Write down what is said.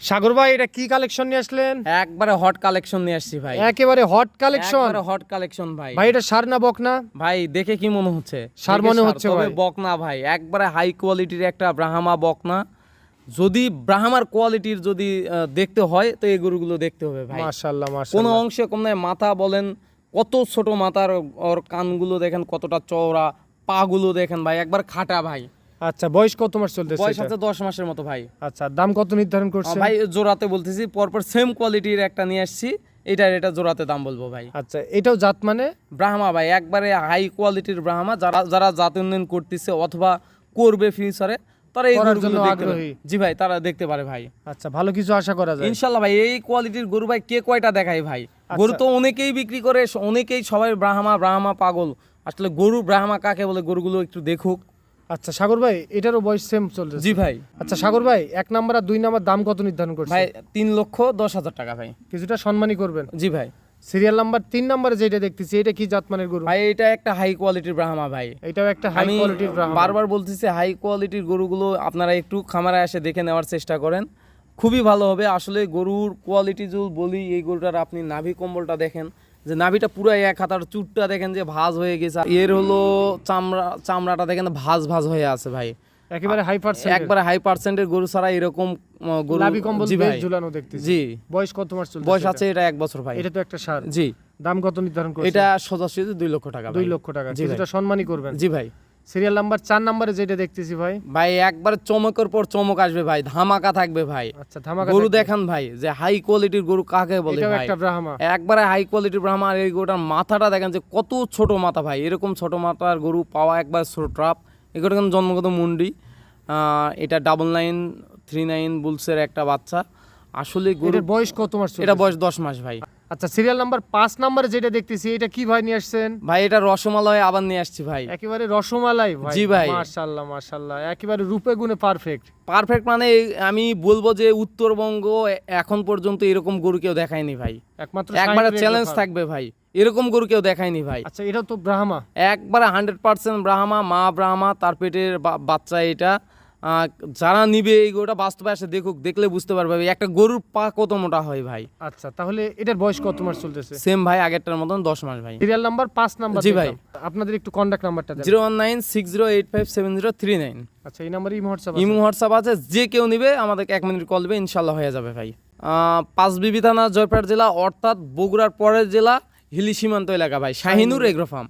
সাগর ভাই, এটা কি কালেকশন নিয়ে আসলেন? একবারে হট কালেকশন নিয়ে আসছি ভাই। একেবারে হট কালেকশন। একবারে হট কালেকশন ভাই। ভাই এটা সার না বকনা? ভাই দেখে কি মনে হচ্ছে? সার মনে হচ্ছে তবে ভাই। বকনা ভাই, একবারে হাই কোয়ালিটির একটা ব্রাহ্মা বকনা। যদি ব্রাহ্মার কোয়ালিটির যদি দেখতে হয় তো এই গরুগুলো দেখতে হবে ভাই। মাশাআল্লাহ কোনো মাশাআল্লাহ। অংশে কম নাই। মাথা বলেন কত ছোট মাথার, ওর কানগুলো দেখেন কতটা চওড়া, পাগুলো দেখেন ভাই একবার খাটা ভাই। আচ্ছা, বয়স কত মাস চলতেছে বয়স এটা? আছে 10 মাসের মতো ভাই। আচ্ছা, দাম কত নির্ধারণ করছেন? ভাই জোড়াতে বলতেছি, পরপর সেম কোয়ালিটির একটা নিয়ে আসছি, এটা জোড়াতে দাম বলবো ভাই। আচ্ছা, এটাও জাত মানে? ব্রাহ্মা ভাই, একবারে হাই কোয়ালিটির ব্রাহ্মা। যারা যারা জাত উন্নয়ন করতেছে অথবা করবে ফিউচারে, তারা এই করার গরুগুলো জন্য দেখতে পারে। আগ্রহী। জি ভাই, তারা দেখতে পারে ভাই। আচ্ছা, ভালো কিছু আশা করা যায় ইনশাল্লাহ ভাই। এই কোয়ালিটির গরু ভাই কে কয়টা দেখায় ভাই? গরু তো অনেকেই বিক্রি করে, অনেকেই সবাই ব্রাহ্মা ব্রাহ্মা পাগল। আসলে গরু ব্রাহ্মা কাকে বলে গরুগুলো একটু দেখুক। আচ্ছা সাগর ভাই, এটারও বয়স সেম চলতেছে? জি ভাই। আচ্ছা সাগর ভাই, 1 নাম্বার আর 2 নাম্বার দাম কত নির্ধারণ করছেন? ভাই 3,10,000 টাকা ভাই। কিছুটা সম্মানই করবেন? জি ভাই। সিরিয়াল নাম্বার 3 নাম্বারে যেটা দেখতেছি, এটা কি জাতমানের গরু? ভাই এটা একটা হাই কোয়ালিটির ব্রাহ্মা ভাই। এটাও একটা হাই আমি কোয়ালিটির ব্রাহ্মণ। বারবার বলতেছি, হাই কোয়ালিটির গরুগুলো আপনারা একটু খামারে এসে দেখে নেওয়ার চেষ্টা করেন, খুবই ভালো হবে। আসলে গরুর কোয়ালিটি যদি বলি, এই গরুটার আপনি নাভি কম্বলটা দেখেন, যে নাভিটা পুরো এক হাতার, চুটটা দেখেন যে ভাঁজ হয়ে গেছে। এর হলো চামড়াটা দেখেন ভাঁজ ভাঁজ হয়ে আছে ভাই। একেবারে হাই পার্সেন্ট। একবারে হাই পার্সেন্টের গরু ছাড়া এরকম গরু। নাভি কম্বল জি বেশ ভাই। ঝুলানো দেখতেছি। জি। বয়স কত মাস চলতেছে? বয়স আছে এটা 1 বছর ভাই। এটা তো একটা সার। জি। দাম কত নির্ধারণ করছেন? এটা সোজাসুজি 2 লক্ষ টাকা। 2 লক্ষ টাকা। জি ভাই। কিছুটা সম্মানই করবেন? জি ভাই। সিরিয়াল নাম্বার 4 নাম্বারে যেটা দেখতেছি ভাই। ভাই একবার চমকের পর চমক আসবে ভাই, ধামাকা থাকবে ভাই। আচ্ছা, ধামাকা গরু থাকবে। দেখান ভাই, যে হাই কোয়ালিটির গরু কাকে বলে এটাও ভাই। একটা ব্রাহ্মা। একবারে হাই কোয়ালিটির ব্রাহ্মা। আর এই গরুটার মাথাটা দেখেন যে কত ছোট মাথা ভাই। এরকম ছোট মাথার গরু পাওয়া একবার ছোট ট্রাপ। এগুলো কিন্তু জন্মগত মুন্ডি। এটা 9939 বুলসের একটা বাচ্চা। আসলে এটার বয়স কত মাস চলতেছে? এটা বয়স 10 মাস ভাই। আচ্ছা, সিরিয়াল নাম্বার 5 নাম্বারে যেটা দেখতেছি, এটা কি ভাই নিয়ে আসছেন? ভাই এটা রসমালাই আবার নিয়ে আসছি ভাই। একেবারে রসমালাই ভাই। জি ভাই। মাশাআল্লাহ মাশাআল্লাহ, একেবারে রূপে গুণে পারফেক্ট। পারফেক্ট মানে আমি বলবো যে উত্তরবঙ্গ এখন পর্যন্ত এরকম গরু কেউ দেখায়নি ভাই। একমাত্র একবারে শাহিনের চ্যালেঞ্জ ব্যাপার। থাকবে ভাই, এরকম গরু কেউ দেখায়নি ভাই। আচ্ছা, এটাও তো ব্রাহ্মা? একবারে 100% ব্রাহ্মা, মা ব্রাহ্মা, তার পেটের বাচ্চা এটা। যারা নিবে এই গরুটা বাস্তবে আসে দেখুক, দেখলে বুঝতে পারবে ভাই একটা গরুর পা কত মোটা হয় ভাই। আচ্ছা, তাহলে এটার বয়স কত মাস চলতেছে? সেম ভাই, আগেরটার মতন 10 মাস ভাই। Serial number 5 number. জি ভাই। আপনাদের একটু কন্টাক্ট নাম্বারটা দেন। 01960857039। আচ্ছা, এই নাম্বারে হোয়াটসঅ্যাপ ইমো হোয়াটসঅ্যাপ আছে, যে কেউ নিবে আমাদেরকে 1 মিনিট কল দিবে, ইনশাল্লাহ হয়ে যাবে ভাই। পাঁচবিবি থানা, জয়পুরহাট জেলা, অর্থাৎ বগুড়ার পরের জেলা, হিলি সীমান্ত এলাকা ভাই, শাহিনুর এগ্রো ফার্ম।